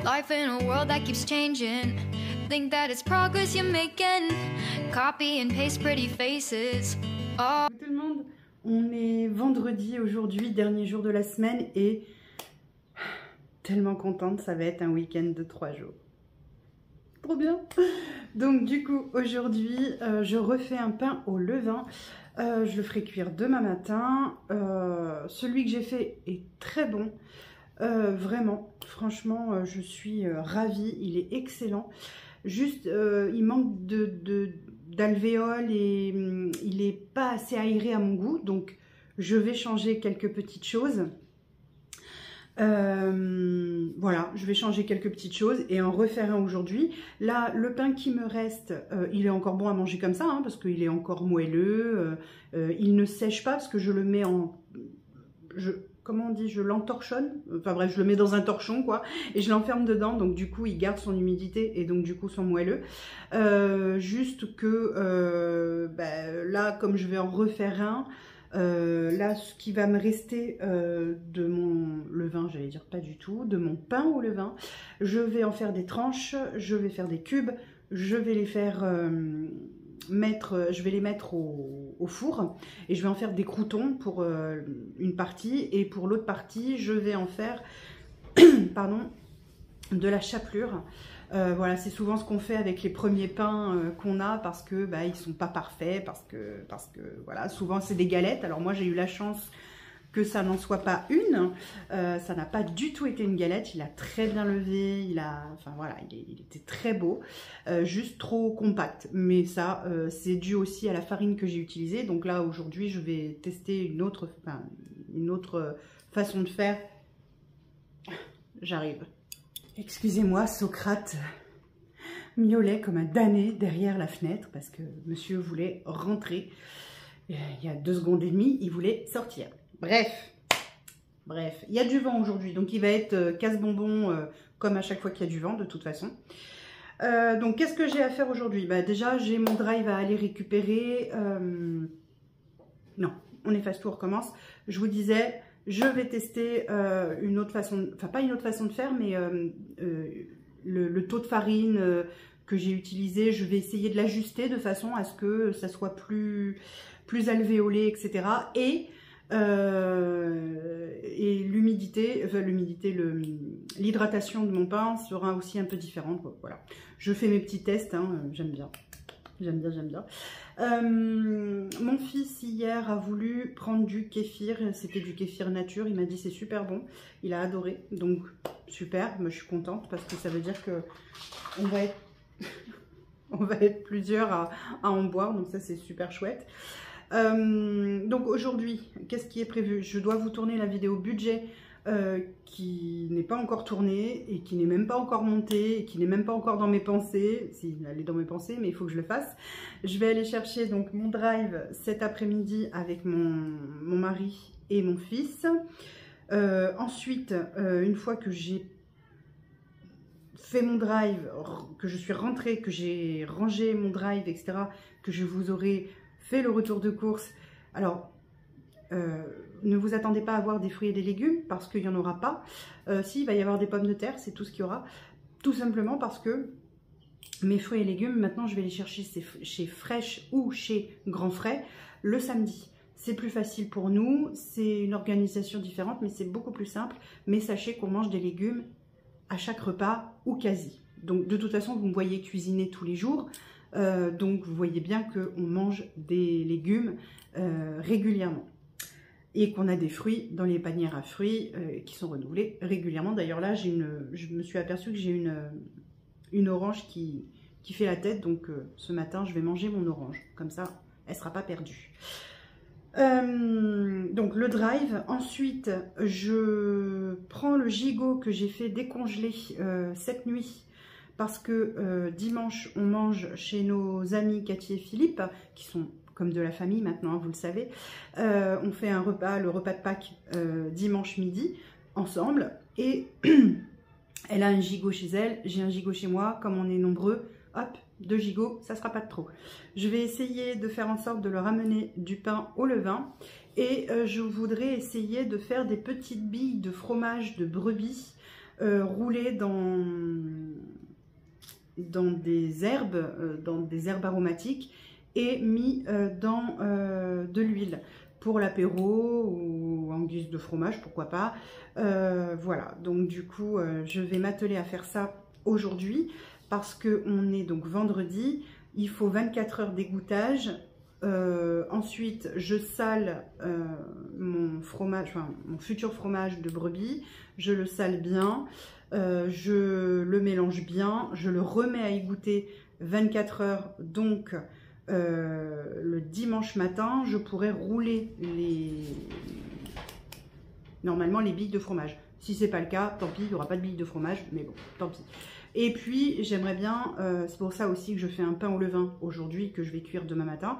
Life in a world that keeps changing. Think that it's progress you're making. Copy and paste pretty faces. Oh. Tout le monde, on est vendredi aujourd'hui, dernier jour de la semaine et tellement contente, ça va être un week-end de 3 jours. Trop bien. Donc du coup, aujourd'hui, je refais un pain au levain. Je le ferai cuire demain matin. Celui que j'ai fait est très bon. Vraiment, franchement, je suis ravie. Il est excellent. Juste, il manque d'alvéoles et il n'est pas assez aéré à mon goût. Donc, je vais changer quelques petites choses. Voilà, je vais changer quelques petites choses et en refaire un aujourd'hui. Là, le pain qui me reste, il est encore bon à manger comme ça, hein, parce qu'il est encore moelleux. Il ne sèche pas parce que je le mets en... comment on dit, je l'entorchonne, enfin bref, je le mets dans un torchon quoi, et je l'enferme dedans, donc du coup il garde son humidité et donc du coup son moelleux. Juste que là, comme je vais en refaire un, là ce qui va me rester de mon levain, j'allais dire pas du tout, de mon pain au levain, je vais en faire des tranches, je vais faire des cubes, je vais les faire... je vais les mettre au four et je vais en faire des croûtons pour une partie et pour l'autre partie je vais en faire pardon, de la chapelure. Voilà, c'est souvent ce qu'on fait avec les premiers pains qu'on a parce que ils sont pas parfaits, parce que voilà, souvent c'est des galettes. Alors moi j'ai eu la chance que ça n'en soit pas une, ça n'a pas du tout été une galette, il a très bien levé, enfin voilà, il était très beau, juste trop compact, mais ça c'est dû aussi à la farine que j'ai utilisée. Donc là aujourd'hui je vais tester une autre façon de faire. J'arrive. Excusez-moi, Socrate miaulait comme un damné derrière la fenêtre parce que monsieur voulait rentrer. Il y a 2 secondes et demie, il voulait sortir. Bref, il y a du vent aujourd'hui, donc il va être casse-bonbon comme à chaque fois qu'il y a du vent de toute façon. Donc qu'est-ce que j'ai à faire aujourd'hui? Déjà j'ai mon drive à aller récupérer. Non, on efface tout, on recommence. Je vous disais, je vais tester une autre façon, enfin pas une autre façon de faire, mais le taux de farine que j'ai utilisé, je vais essayer de l'ajuster de façon à ce que ça soit plus alvéolé, etc. Et l'humidité, l'hydratation de mon pain sera aussi un peu différente. Voilà, je fais mes petits tests, hein, j'aime bien. Mon fils hier a voulu prendre du kéfir, c'était du kéfir nature, il m'a dit c'est super bon, il a adoré, donc super, moi je suis contente parce que ça veut dire que on va être plusieurs à en boire, donc ça c'est super chouette. Donc aujourd'hui, qu'est-ce qui est prévu? Je dois vous tourner la vidéo budget qui n'est pas encore tournée et qui n'est même pas encore montée et qui n'est même pas encore dans mes pensées. Si, elle est dans mes pensées, mais il faut que je le fasse. Je vais aller chercher donc mon drive cet après-midi avec mon mari et mon fils. Ensuite, une fois que j'ai fait mon drive, que je suis rentrée, que j'ai rangé mon drive, etc., que je vous aurai fait le retour de course. Alors, ne vous attendez pas à avoir des fruits et des légumes parce qu'il n'y en aura pas. Si, il va y avoir des pommes de terre, c'est tout ce qu'il y aura. Tout simplement parce que mes fruits et légumes, maintenant, je vais les chercher chez Fresh ou chez Grand Frais le samedi. C'est plus facile pour nous, c'est une organisation différente, mais c'est beaucoup plus simple. Mais sachez qu'on mange des légumes à chaque repas ou quasi. Donc, de toute façon, vous me voyez cuisiner tous les jours. Donc, vous voyez bien qu'on mange des légumes régulièrement. Et qu'on a des fruits dans les panières à fruits qui sont renouvelés régulièrement. D'ailleurs là, je me suis aperçue que j'ai une orange qui fait la tête. Donc ce matin, je vais manger mon orange. Comme ça, elle ne sera pas perdue. Donc le drive. Ensuite, je prends le gigot que j'ai fait décongeler cette nuit. Parce que dimanche, on mange chez nos amis Cathy et Philippe, qui sont... comme de la famille maintenant, hein, vous le savez. On fait un repas, le repas de Pâques, dimanche midi, ensemble. Et elle a un gigot chez elle, j'ai un gigot chez moi. Comme on est nombreux, hop, 2 gigots, ça sera pas de trop. Je vais essayer de faire en sorte de leur amener du pain au levain. Et je voudrais essayer de faire des petites billes de fromage de brebis roulés dans des herbes aromatiques et mis dans de l'huile pour l'apéro ou en guise de fromage, pourquoi pas. Voilà, donc du coup, je vais m'atteler à faire ça aujourd'hui parce qu'on est donc vendredi. Il faut 24 heures d'égouttage. Ensuite, je sale mon fromage, enfin mon futur fromage de brebis. Je le sale bien, je le mélange bien, je le remets à égoutter 24 heures. Donc, le dimanche matin, je pourrais rouler normalement les billes de fromage. Si c'est pas le cas, tant pis, il n'y aura pas de billes de fromage, mais bon, tant pis. Et puis, j'aimerais bien, c'est pour ça aussi que je fais un pain au levain aujourd'hui, que je vais cuire demain matin,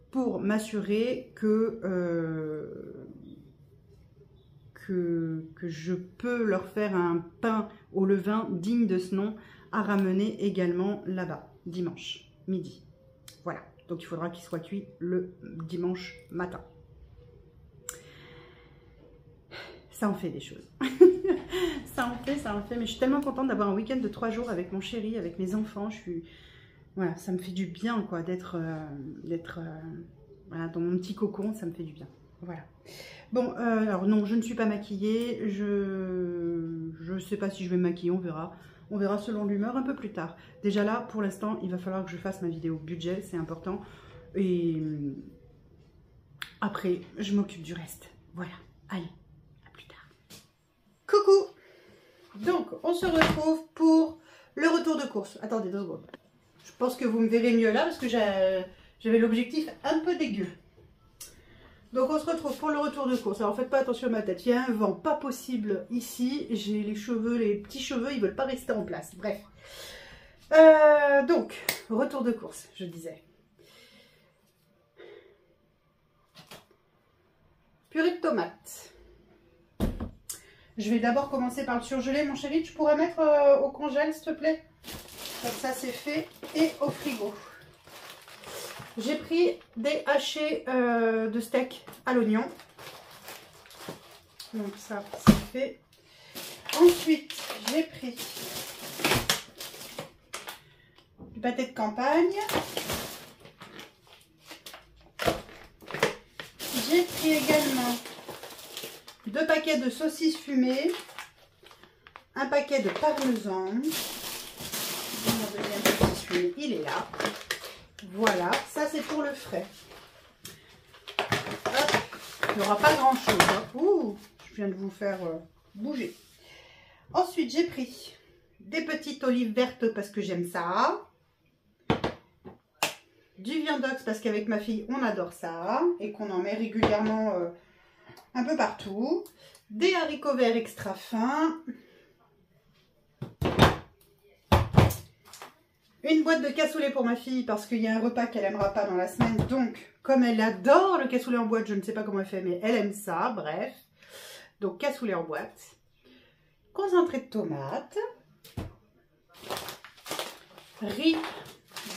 pour m'assurer que je peux leur faire un pain au levain digne de ce nom à ramener également là-bas, dimanche, midi. Voilà, donc il faudra qu'il soit cuit le dimanche matin. Ça en fait des choses. ça en fait, mais je suis tellement contente d'avoir un week-end de 3 jours avec mon chéri, avec mes enfants. Voilà, ça me fait du bien quoi d'être voilà, dans mon petit cocon, ça me fait du bien. Voilà. Bon, alors non, je ne suis pas maquillée. Je sais pas si je vais me maquiller, on verra. On verra selon l'humeur un peu plus tard. Déjà là, pour l'instant, il va falloir que je fasse ma vidéo budget, c'est important. Et après, je m'occupe du reste. Voilà, allez, à plus tard. Coucou! Donc, on se retrouve pour le retour de course. Attendez 2 secondes. Je pense que vous me verrez mieux là parce que j'avais l'objectif un peu dégueu. Donc on se retrouve pour le retour de course. Alors faites pas attention à ma tête, il y a un vent pas possible ici. J'ai les cheveux, les petits cheveux, ils veulent pas rester en place. Bref. Donc, retour de course, je disais. Purée de tomates. Je vais d'abord commencer par le surgelé. Mon chéri, tu pourrais mettre au congèle s'il te plaît? Comme ça c'est fait. Et au frigo. J'ai pris des hachés de steak à l'oignon. Donc ça, c'est fait. Ensuite, j'ai pris du pâté de campagne. J'ai pris également 2 paquets de saucisses fumées. Un paquet de parmesan. Mon deuxième saucisse fumée, il est là. Voilà, ça c'est pour le frais. Hop, il n'y aura pas grand chose. Hein. Ouh, je viens de vous faire bouger. Ensuite, j'ai pris des petites olives vertes parce que j'aime ça. Du viandox parce qu'avec ma fille, on adore ça. Et qu'on en met régulièrement un peu partout. Des haricots verts extra fins. Une boîte de cassoulet pour ma fille parce qu'il y a un repas qu'elle n'aimera pas dans la semaine. Donc, comme elle adore le cassoulet en boîte, je ne sais pas comment elle fait, mais elle aime ça. Bref. Donc, cassoulet en boîte. Concentré de tomates. Riz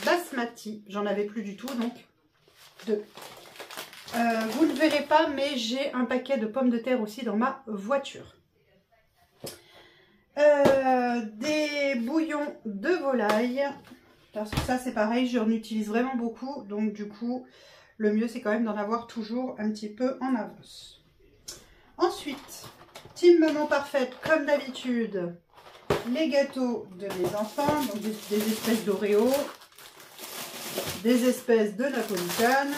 basmati. J'en avais plus du tout, donc 2. Vous ne verrez pas, mais j'ai un paquet de pommes de terre aussi dans ma voiture. Des bouillons de volaille. Parce que ça c'est pareil, j'en utilise vraiment beaucoup. Donc du coup, le mieux c'est quand même d'en avoir toujours un petit peu en avance. Ensuite, team maman parfaite, comme d'habitude, les gâteaux de mes enfants. Donc des espèces d'Oreo, des espèces de napolitane,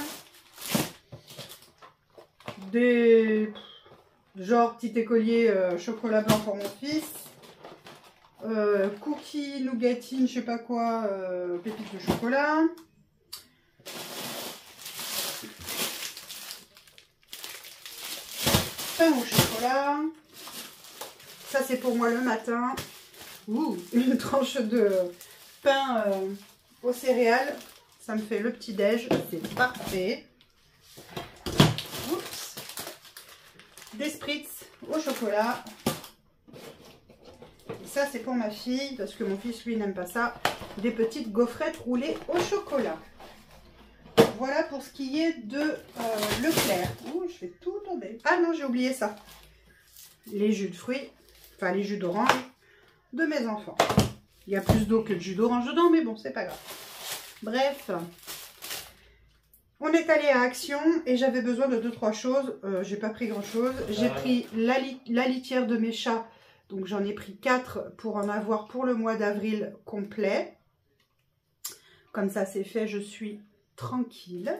des genre petit écolier chocolat blanc pour mon fils. Cookies, nougatine, je sais pas quoi, pépites de chocolat. Pain au chocolat. Ça c'est pour moi le matin. Ouh, une tranche de pain aux céréales. Ça me fait le petit déj, c'est parfait. Oups. Des spritz au chocolat. Ça c'est pour ma fille parce que mon fils lui n'aime pas ça. Des petites gaufrettes roulées au chocolat. Voilà pour ce qui est de Leclerc. Ouh, je vais tout tomber. Ah non, j'ai oublié ça. Les jus de fruits. enfin les jus d'orange de mes enfants. Il y a plus d'eau que de jus d'orange dedans, mais bon, c'est pas grave. Bref, on est allé à Action et j'avais besoin de 2-3 choses. J'ai pas pris grand chose. J'ai pris la litière de mes chats, donc j'en ai pris 4 pour en avoir pour le mois d'avril complet. Comme ça c'est fait, je suis tranquille.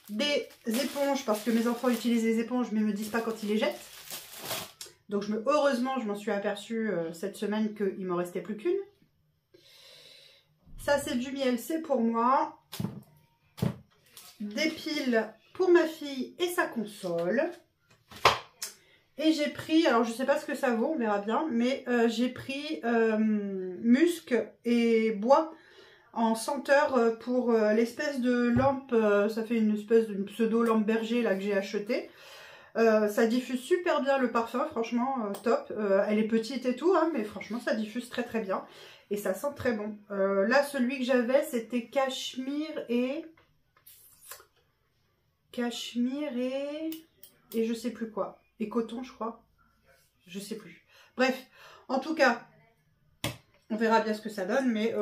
Des éponges, parce que mes enfants utilisent les éponges mais me disent pas quand ils les jettent. Donc heureusement, je m'en suis aperçue cette semaine qu'il m'en restait plus qu'une. Ça, c'est du miel, c'est pour moi. Des piles pour ma fille et sa console. Et j'ai pris, alors je sais pas ce que ça vaut, on verra bien, mais j'ai pris musc et bois en senteur pour l'espèce de lampe, ça fait une espèce d'une pseudo lampe berger là que j'ai achetée. Ça diffuse super bien le parfum, franchement top. Elle est petite et tout, hein, mais franchement ça diffuse très très bien. Et ça sent très bon. Là celui que j'avais c'était cachemire et je sais plus quoi. Et coton je crois. Je sais plus. Bref, en tout cas, on verra bien ce que ça donne. Mais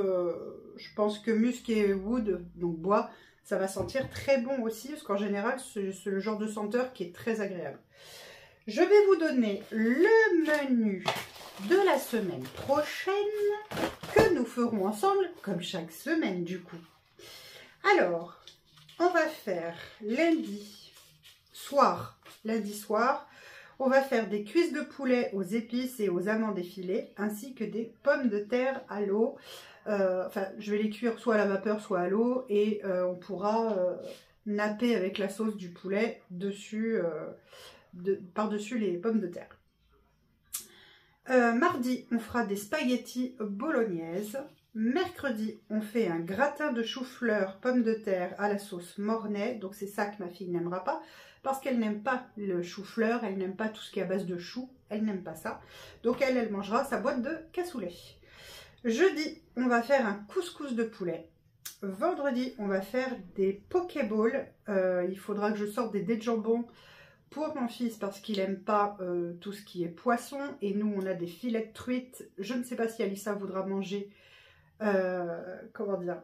je pense que musc et wood, donc bois, ça va sentir très bon aussi, parce qu'en général, c'est le genre de senteur qui est très agréable. Je vais vous donner le menu de la semaine prochaine que nous ferons ensemble, comme chaque semaine du coup. Alors, on va faire lundi soir, on va faire des cuisses de poulet aux épices et aux amandes effilées, ainsi que des pommes de terre à l'eau. Enfin, je vais les cuire soit à la vapeur, soit à l'eau, et on pourra napper avec la sauce du poulet dessus, par-dessus les pommes de terre. Mardi, on fera des spaghettis bolognaises. Mercredi, on fait un gratin de chou-fleur, pommes de terre à la sauce mornay. Donc c'est ça que ma fille n'aimera pas, parce qu'elle n'aime pas le chou-fleur, elle n'aime pas tout ce qui est à base de chou, elle n'aime pas ça. Donc elle mangera sa boîte de cassoulet. Jeudi, on va faire un couscous de poulet. Vendredi, on va faire des pokéballs. Il faudra que je sorte des dés de jambon pour mon fils parce qu'il n'aime pas tout ce qui est poisson. Et nous, on a des filets de truite. Je ne sais pas si Alissa voudra manger, comment dire,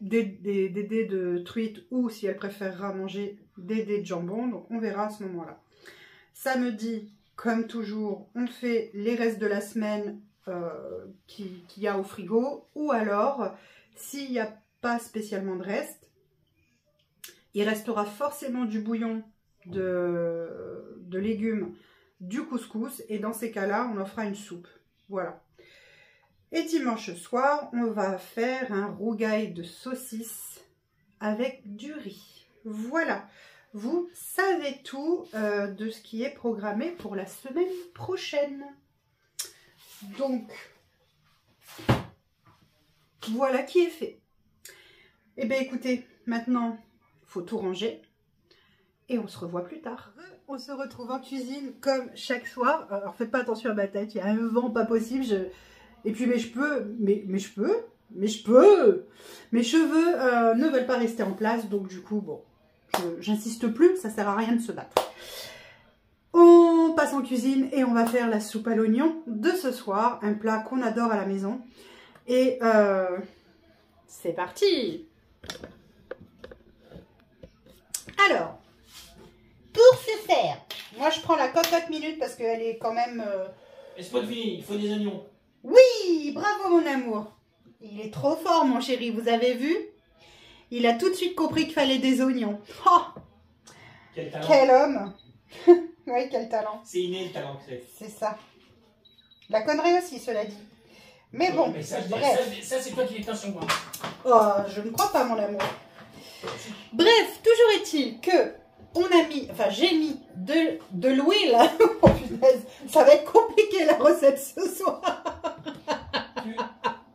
des dés de truite ou si elle préférera manger des dés de jambon. Donc, on verra à ce moment-là. Samedi, comme toujours, on fait les restes de la semaine qu'il y a au frigo, ou alors s'il n'y a pas spécialement de reste, il restera forcément du bouillon de légumes, du couscous, et dans ces cas-là on en fera une soupe. Voilà. Et dimanche soir on va faire un rougail de saucisses avec du riz. Voilà, vous savez tout de ce qui est programmé pour la semaine prochaine. Donc, voilà qui est fait. Eh bien, écoutez, maintenant, il faut tout ranger. Et on se revoit plus tard. On se retrouve en cuisine comme chaque soir. Alors, faites pas attention à ma tête, il y a un vent pas possible. Et puis, mes cheveux ne veulent pas rester en place. Donc, du coup, bon, j'insiste plus, ça sert à rien de se battre. On passe en cuisine et on va faire la soupe à l'oignon de ce soir, un plat qu'on adore à la maison. Et c'est parti! Alors, pour ce faire, moi je prends la cocotte minute parce qu'elle est quand même... Laisse-moi deviner, il faut des oignons. Oui, bravo mon amour. Il est trop fort mon chéri, vous avez vu? Il a tout de suite compris qu'il fallait des oignons. Oh, Quel talent. quel homme! Oui, quel talent. C'est inné le talent que c'est. C'est ça. La connerie aussi, cela dit. Mais bon, mais ça, bref. ça c'est toi qui l'éteins sur moi. Oh, je ne crois pas, mon amour. Bref, toujours est-il que on a mis, enfin j'ai mis de l'huile. Oh punaise, ça va être compliqué la recette ce soir.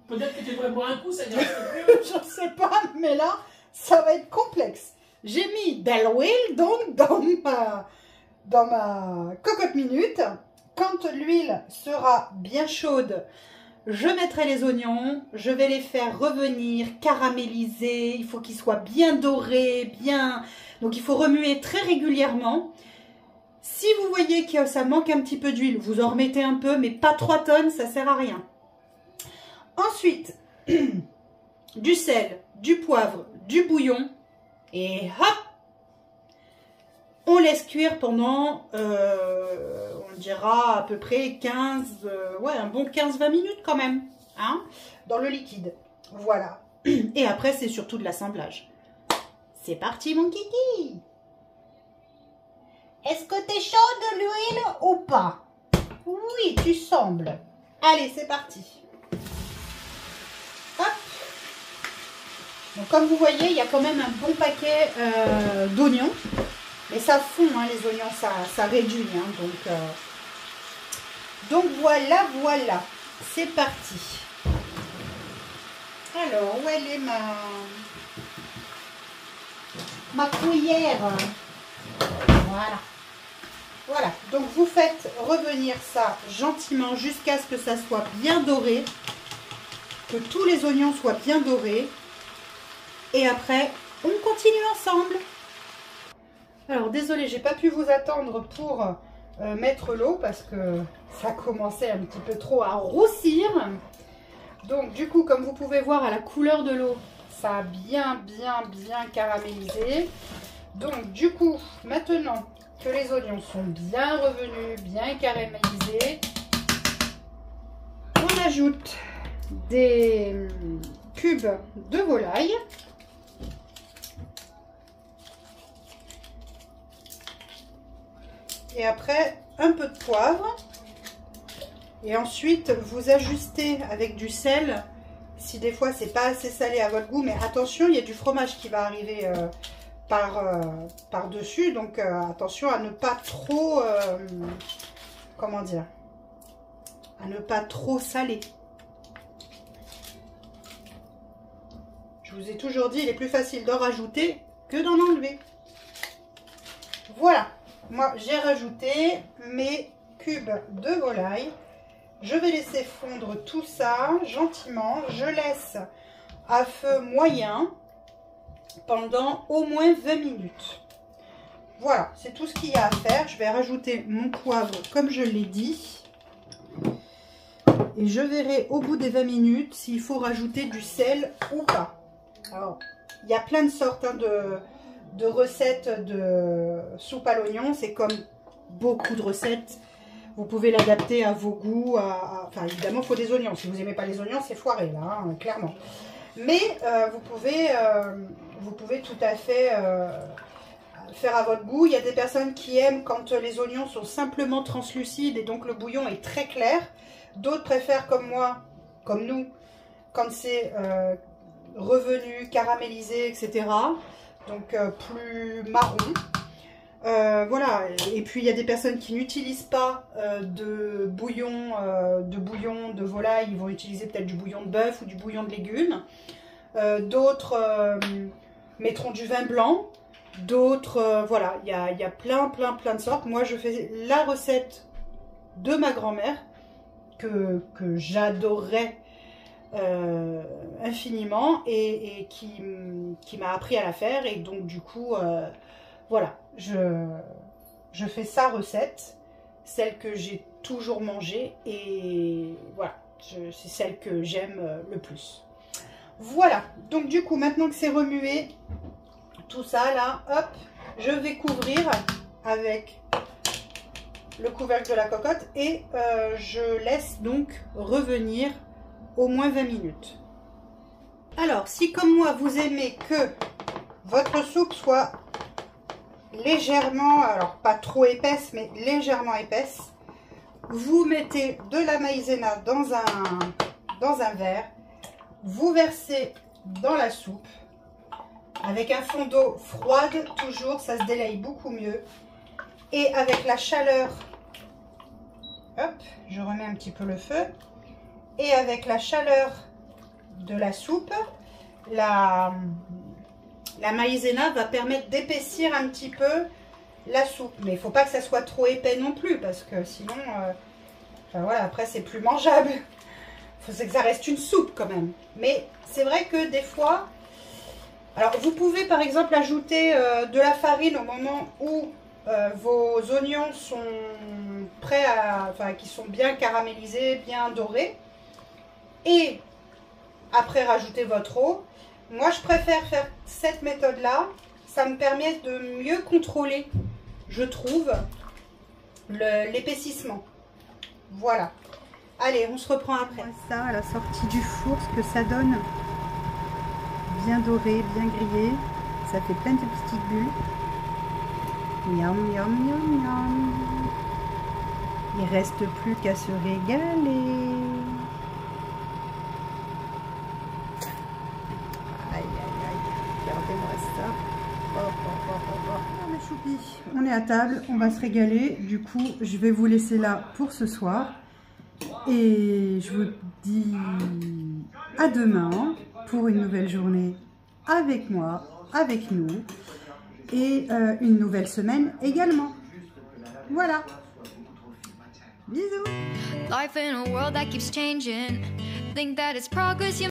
Peut-être que tu devrais boire un coup, ça dirait plus. Je ne sais pas, mais là, ça va être complexe. J'ai mis de l'huile donc dans ma cocotte minute. Quand l'huile sera bien chaude, je mettrai les oignons, je vais les faire revenir, caraméliser, il faut qu'ils soient bien dorés, bien... Donc il faut remuer très régulièrement. Si vous voyez que ça manque un petit peu d'huile, vous en remettez un peu, mais pas 3 tonnes, ça sert à rien. Ensuite, du sel, du poivre, du bouillon, et hop, on laisse cuire pendant, on dira à peu près 15, ouais, un bon 15-20 minutes quand même, hein, dans le liquide. Voilà. Et après, c'est surtout de l'assemblage. C'est parti, mon kiki! Est-ce que t'es chaud de l'huile ou pas? Oui, tu sembles. Allez, c'est parti. Hop. Donc, comme vous voyez, il y a quand même un bon paquet d'oignons. Mais ça fond, hein, les oignons, ça réduit. Hein, donc voilà, voilà. C'est parti. Alors, où elle est ma cuillère? Voilà. Voilà. Donc, vous faites revenir ça gentiment jusqu'à ce que ça soit bien doré. Que tous les oignons soient bien dorés. Et après, on continue ensemble. Alors, désolé, j'ai pas pu vous attendre pour mettre l'eau parce que ça commençait un petit peu trop à roussir. Donc, du coup, comme vous pouvez voir à la couleur de l'eau, ça a bien caramélisé. Donc, du coup, maintenant que les oignons sont bien revenus, bien caramélisés, on ajoute des cubes de volaille. Et après, un peu de poivre. Et ensuite, vous ajustez avec du sel. Si des fois, c'est pas assez salé à votre goût. Mais attention, il y a du fromage qui va arriver par-dessus. Donc, attention à ne pas trop... comment dire? À ne pas trop saler. Je vous ai toujours dit, il est plus facile d'en rajouter que d'en enlever. Voilà. Moi, j'ai rajouté mes cubes de volaille. Je vais laisser fondre tout ça gentiment. Je laisse à feu moyen pendant au moins 20 minutes. Voilà, c'est tout ce qu'il y a à faire. Je vais rajouter mon poivre comme je l'ai dit. Et je verrai au bout des 20 minutes s'il faut rajouter du sel ou pas. Alors, il y a plein de sortes hein, de recettes de soupe à l'oignon. C'est comme beaucoup de recettes. Vous pouvez l'adapter à vos goûts. Enfin, évidemment, il faut des oignons. Si vous n'aimez pas les oignons, c'est foiré, là, hein, clairement. Mais vous pouvez tout à fait faire à votre goût. Il y a des personnes qui aiment quand les oignons sont simplement translucides et donc le bouillon est très clair. D'autres préfèrent, comme moi, comme nous, quand c'est revenu, caramélisé, etc. Donc plus marron. Voilà, et puis il y a des personnes qui n'utilisent pas de bouillon de volaille, ils vont utiliser peut-être du bouillon de bœuf ou du bouillon de légumes. D'autres mettront du vin blanc, d'autres, voilà, il y a plein de sortes. Moi je fais la recette de ma grand-mère que j'adorais infiniment et qui m'a appris à la faire, et donc du coup voilà, je fais sa recette, celle que j'ai toujours mangée, et voilà, c'est celle que j'aime le plus. Voilà, donc du coup, maintenant que c'est remué, tout ça là, hop, je vais couvrir avec le couvercle de la cocotte et je laisse donc revenir au moins 20 minutes. Alors, si comme moi, vous aimez que votre soupe soit légèrement, alors pas trop épaisse, mais légèrement épaisse, vous mettez de la maïzena dans un verre, vous versez dans la soupe, avec un fond d'eau froide, toujours, ça se délaye beaucoup mieux, et avec la chaleur, hop, je remets un petit peu le feu, et avec la chaleur de la soupe, la maïzena va permettre d'épaissir un petit peu la soupe. Mais il ne faut pas que ça soit trop épais non plus, parce que sinon, enfin voilà, après c'est plus mangeable. Il faut que ça reste une soupe quand même. Mais c'est vrai que des fois, alors vous pouvez par exemple ajouter de la farine au moment où vos oignons sont prêts enfin qui sont bien caramélisés, bien dorés. Et après rajouter votre eau. Moi je préfère faire cette méthode là, ça me permet de mieux contrôler, je trouve, l'épaississement. Voilà. Allez, on se reprend après. Ça à la sortie du four, ce que ça donne, bien doré, bien grillé, ça fait plein de petites bulles. Miam, miam, miam, miam. Il reste plus qu'à se régaler. Aïe, aïe, aïe. Regardez-moi ça. Mes choupis, on est à table, on va se régaler. Du coup, je vais vous laisser là pour ce soir. Et je vous dis à demain pour une nouvelle journée avec moi, avec nous. Et une nouvelle semaine également. Voilà. Bisous. Life in a world that keeps changing. Think that it's progress you